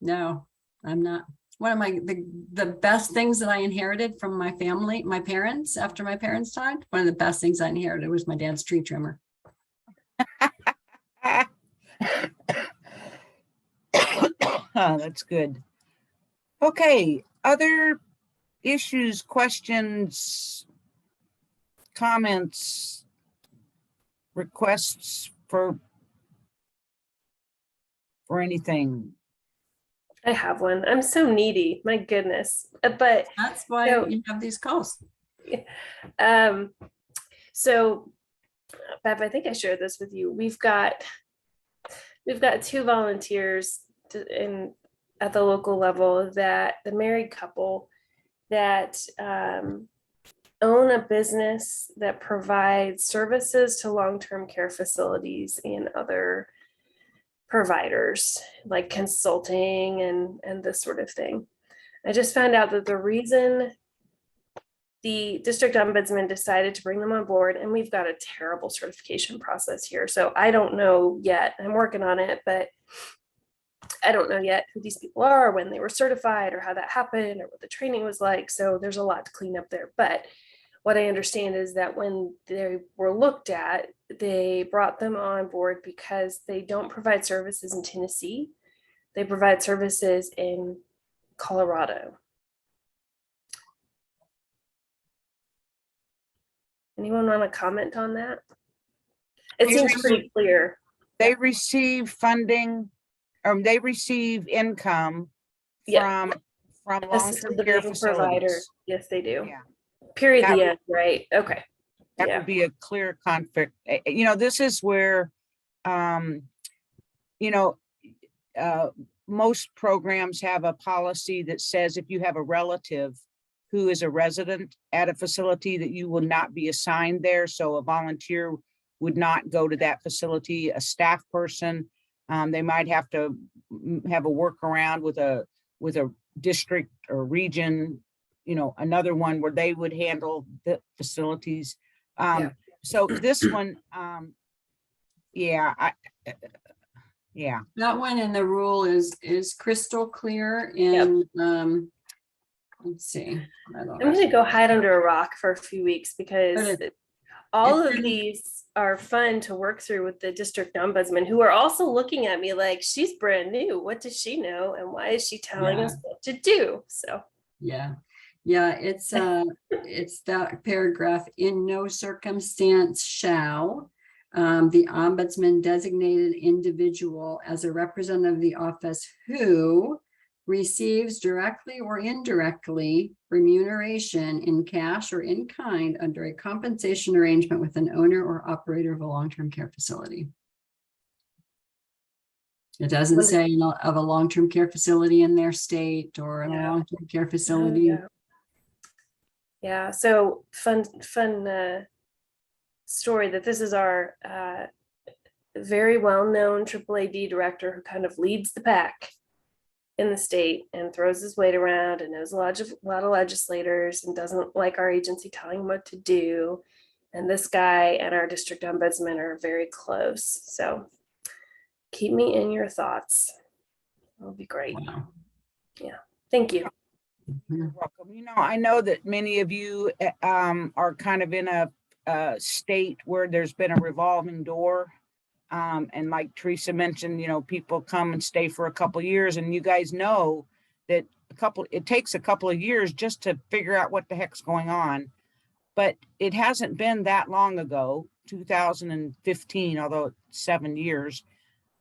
Speaker 2: No, I'm not. One of the best things that I inherited from my family, my parents, after my parents died, one of the best things I inherited was my dad's tree trimmer.
Speaker 1: Oh, that's good. Okay, other issues, questions, comments, requests for anything?
Speaker 4: I have one. I'm so needy. My goodness. But
Speaker 2: That's why
Speaker 4: So-
Speaker 2: you have these calls.
Speaker 4: so Bev, I think I shared this with you. We've got 2 volunteers at the local level, that the married couple that own a business that provides services to long-term care facilities and other providers, like consulting and this sort of thing. I just found out that the reason the district ombudsman decided to bring them on board, and we've got a terrible certification process here, so I don't know yet. I'm working on it, but I don't know yet who these people are, when they were certified, or how that happened, or what the training was like. So there's a lot to clean up there. But what I understand is that when they were looked at, they brought them on board because they don't provide services in Tennessee. They provide services in Colorado. Anyone want to comment on that? It
Speaker 1: They
Speaker 4: seems pretty clear.
Speaker 1: They receive funding, they receive income
Speaker 4: Yeah.
Speaker 1: from
Speaker 4: Assisted
Speaker 1: long-term care
Speaker 4: living provider.
Speaker 1: facilities.
Speaker 4: Yes, they do.
Speaker 1: Yeah,
Speaker 4: Period.
Speaker 1: That
Speaker 4: The end, right? Okay.
Speaker 1: that
Speaker 4: Yeah.
Speaker 1: would be a clear conflict. You know, this is where, you know, most programs have a policy that says if you have a relative who is a resident at a facility, that you will not be assigned there. So a volunteer would not go to that facility. A staff person, they might have to have a workaround with a district or region, you know, another one where they would handle the facilities.
Speaker 4: Yeah.
Speaker 1: So this one, yeah, yeah.
Speaker 2: That one in the rule is crystal clear in, let's see.
Speaker 4: I'm gonna go hide under a rock for a few weeks, because
Speaker 2: Okay.
Speaker 4: all
Speaker 2: It's
Speaker 4: of
Speaker 2: in-
Speaker 4: these are fun to work through with the district ombudsman, who are also looking at me like, she's brand new. What does she know? And why is she telling us what to do? So
Speaker 2: Yeah, it's that paragraph, in no circumstance shall The ombudsman designated individual as a representative of the office who receives directly or indirectly remuneration in cash or in kind under a compensation arrangement with an owner or operator of a long-term care facility. It doesn't say of a long-term care facility in their state or in a
Speaker 4: Yeah.
Speaker 2: long-term care
Speaker 4: Oh,
Speaker 2: facility.
Speaker 4: yeah. Yeah, so fun story that this is our very well-known AAAD director who kind of leads the pack in the state and throws his weight around and knows a lot of legislators and doesn't like our agency telling him what to do. And this guy and our district ombudsman are very close. So keep me in your thoughts. That'll be great.
Speaker 2: Wow.
Speaker 4: Thank you.
Speaker 2: Mhm.
Speaker 1: You're welcome. You know, I know that many of you are kind of in a state where there's been a revolving door. And like Teresa mentioned, you know, people come and stay for a couple of years, and you guys know that it takes a couple of years just to figure out what the heck's going on. But it hasn't been that long ago, 2015, although it's 7 years.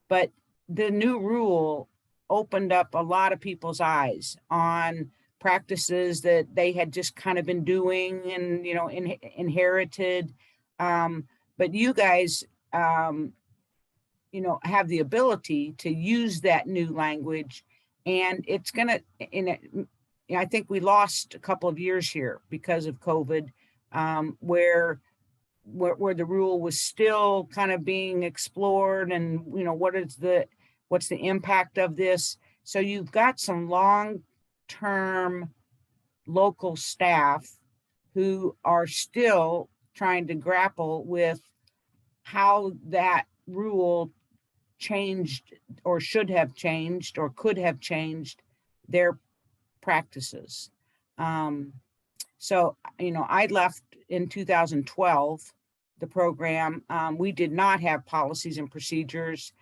Speaker 1: But the new rule opened up a lot of people's eyes on practices that they had just kind of been doing and, you know, inherited. But you guys, you know, have the ability to use that new language, and it's gonna, I think we lost a couple of years here because of COVID, where the rule was still kind of being explored, and, you know, what's the impact of this? So you've got some long-term local staff who are still trying to grapple with how that rule changed or should have changed or could have changed their practices. So, you know, I left in 2012, the program. We did not have policies and procedures.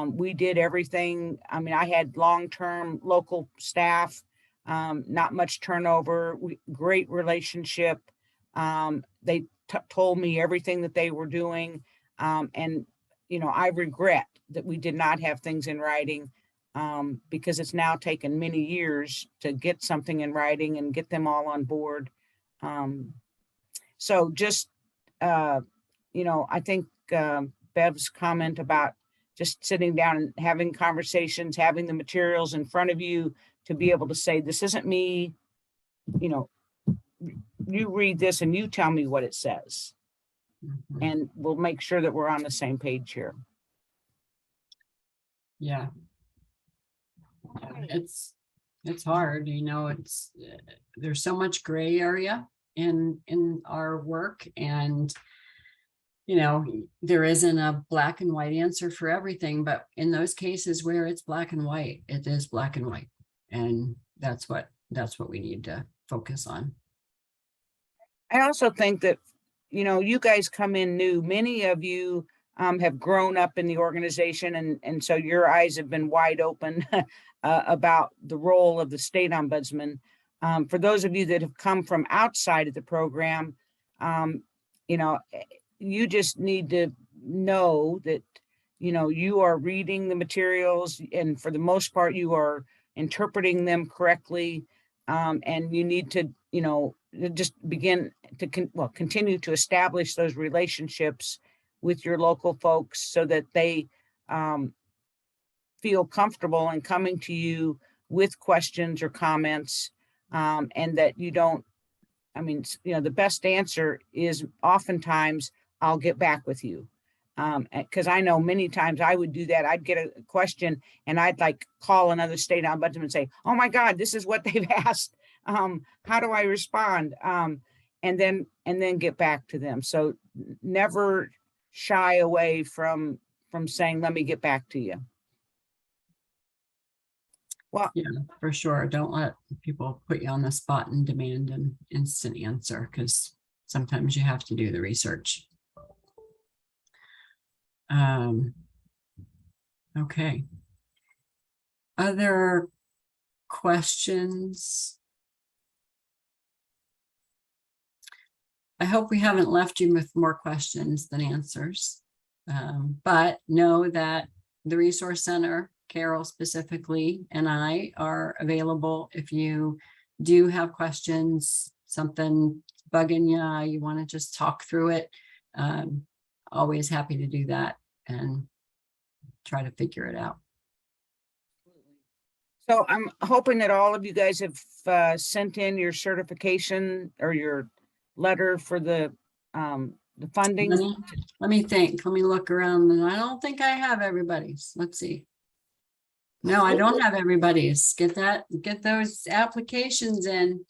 Speaker 1: We did everything. I mean, I had long-term local staff, not much turnover, great relationship. They told me everything that they were doing. And, you know, I regret that we did not have things in writing, because it's now taken many years to get something in writing and get them all on board. So just, you know, I think Bev's comment about just sitting down and having conversations, having the materials in front of you to be able to say, this isn't me, you know, you read this and you tell me what it says.
Speaker 2: Mhm.
Speaker 1: And we'll make sure that we're on the same page here.
Speaker 2: Yeah. It's hard, you know, there's so much gray area in our work, and, you know, there isn't a black and white answer for everything, but in those cases where it's black and white, it is black and white. And that's what we need to focus on.
Speaker 1: I also think that, you know, you guys come in new. Many of you have grown up in the organization, and so your eyes have been wide open about the role of the state ombudsman. For those of you that have come from outside of the program, you know, you just need to know that, you know, you are reading the materials, and for the most part, you are interpreting them correctly. And you need to, you know, just begin to continue to establish those relationships with your local folks so that they feel comfortable in coming to you with questions or comments, and that you don't, I mean, you know, the best answer is oftentimes, I'll get back with you. Because I know many times I would do that. I'd get a question and I'd like call another state ombudsman and say, oh my God, this is what they've asked. How do I respond? And then get back to them. So never shy away from saying, let me get back to you. Well,
Speaker 2: Yeah, for sure. Don't let people put you on the spot and demand an instant answer, because sometimes you have to do the research. Okay. Other questions? I hope we haven't left you with more questions than answers. But know that the Resource Center, Carol specifically, and I are available if you do have questions, something bugging you, you want to just talk through it. Always happy to do that and try to figure it out.
Speaker 1: So I'm hoping that all of you guys have sent in your certification or your letter for the funding.
Speaker 2: Let me think, let me look around, and I don't think I have everybody's. Let's see. No, I don't have everybody's. Get those applications in.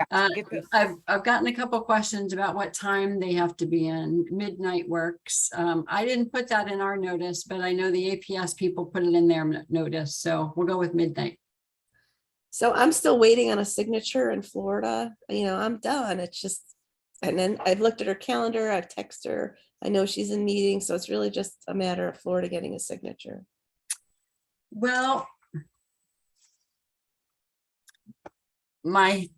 Speaker 1: Get the-
Speaker 2: I've gotten a couple questions about what time they have to be in. Midnight works. I didn't put that in our notice, but I know the APS people put it in their notice, so we'll go with midnight.
Speaker 7: So I'm still waiting on a signature in Florida. You know, I'm done. It's just, and then I've looked at her calendar, I've texted her. I know she's in meetings, so it's really just a matter of Florida getting a signature.
Speaker 2: Well, my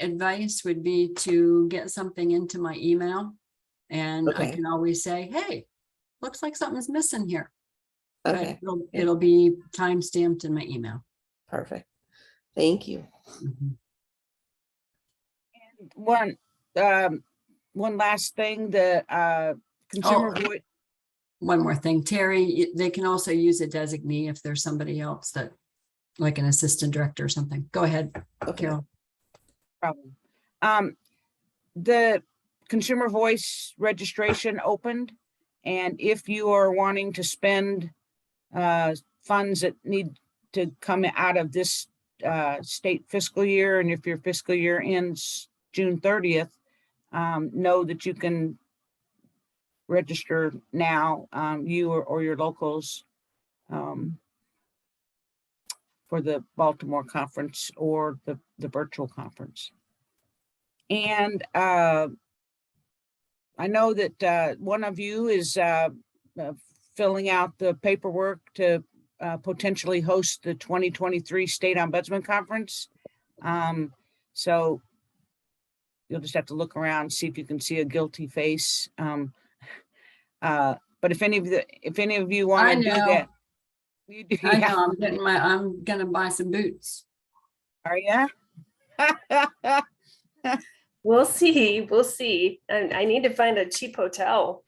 Speaker 2: advice would be to get something into my email, and I
Speaker 7: Okay.
Speaker 2: can always say, hey, looks like something's missing here. But
Speaker 7: Okay,
Speaker 2: it'll be time stamped in my email.
Speaker 7: perfect. Thank you.
Speaker 2: Mhm.
Speaker 1: One last thing, the consumer
Speaker 2: Oh.
Speaker 1: voice.
Speaker 2: One more thing, Terry, they can also use a designee if there's somebody else that, like an assistant director or something. Go ahead,
Speaker 7: Okay.
Speaker 2: Carol.
Speaker 1: Problem. The consumer voice registration opened, and if you are wanting to spend funds that need to come out of this state fiscal year, and if your fiscal year ends June 30th, know that you can register now, you or your locals, for the Baltimore conference or the virtual conference. And I know that one of you is filling out the paperwork to potentially host the 2023 State Ombudsman Conference. So you'll just have to look around, see if you can see a guilty face. But if any of you want
Speaker 2: I
Speaker 1: to do
Speaker 2: know.
Speaker 1: that, you do.
Speaker 2: I
Speaker 1: Yeah.
Speaker 2: know, I'm gonna buy some boots.
Speaker 1: Are you?
Speaker 4: We'll see. We'll see. And I need to find a cheap hotel.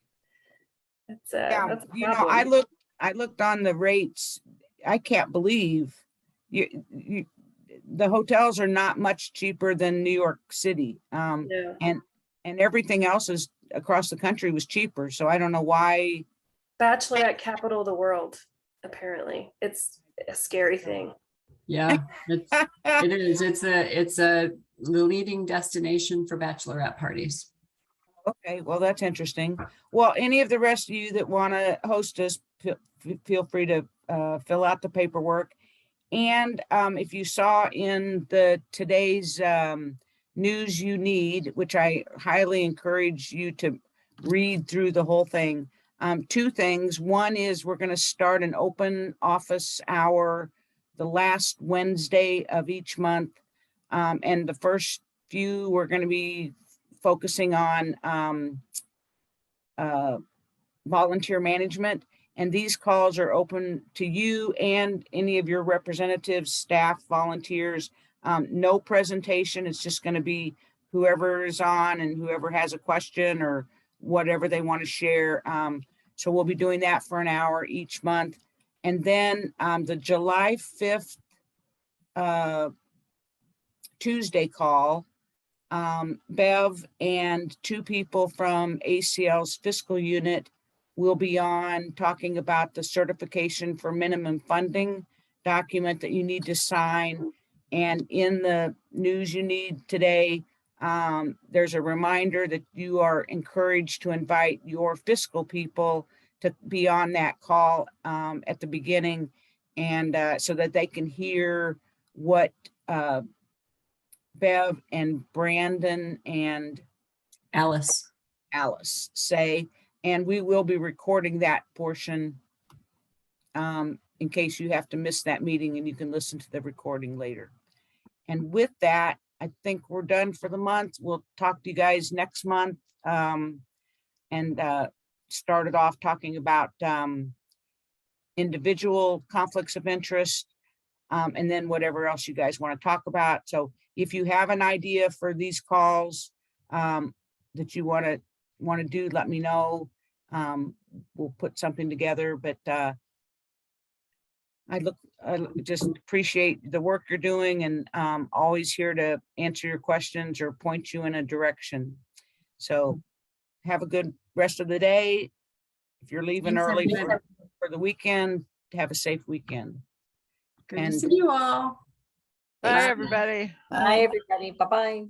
Speaker 4: That's
Speaker 1: Yeah,
Speaker 4: that's a
Speaker 1: you know,
Speaker 4: problem.
Speaker 1: I looked on the rates. I can't believe the hotels are not much cheaper than New York City.
Speaker 4: No.
Speaker 1: And everything else is across the country was cheaper. So I don't know why.
Speaker 4: Bachelorette capital of the world, apparently. It's a scary thing.
Speaker 2: Yeah, it is. It's the leading destination for bachelorette parties.
Speaker 1: Okay, well, that's interesting. Well, any of the rest of you that want to host us, feel free to fill out the paperwork. And if you saw in today's news you need, which I highly encourage you to read through the whole thing. Two things. One is we're going to start an open office hour the last Wednesday of each month. And the first few we're going to be focusing on volunteer management. And these calls are open to you and any of your representatives, staff, volunteers. No presentation. It's just going to be whoever is on and whoever has a question or whatever they want to share. So we'll be doing that for an hour each month. And then the July 5th Tuesday call, Bev and two people from ACL's fiscal unit will be on talking about the certification for minimum funding document that you need to sign. And in the news you need today, there's a reminder that you are encouraged to invite your fiscal people to be on that call at the beginning, and so that they can hear what Bev and Brandon and
Speaker 2: Alice.
Speaker 1: say, and we will be recording that portion in case you have to miss that meeting, and you can listen to the recording later. And with that, I think we're done for the month. We'll talk to you guys next month. And started off talking about individual conflicts of interest, and then whatever else you guys want to talk about. So if you have an idea for these calls that you want to do, let me know. We'll put something together, but I just appreciate the work you're doing, and always here to answer your questions or point you in a direction. So have a good rest of the day. If you're leaving
Speaker 2: Thanks,
Speaker 1: early
Speaker 2: everybody.
Speaker 1: for the weekend, have a safe weekend.
Speaker 2: Good to
Speaker 1: And-
Speaker 2: see you all.
Speaker 3: Bye,
Speaker 7: Thanks.
Speaker 3: everybody.
Speaker 8: Bye, everybody. Bye-bye.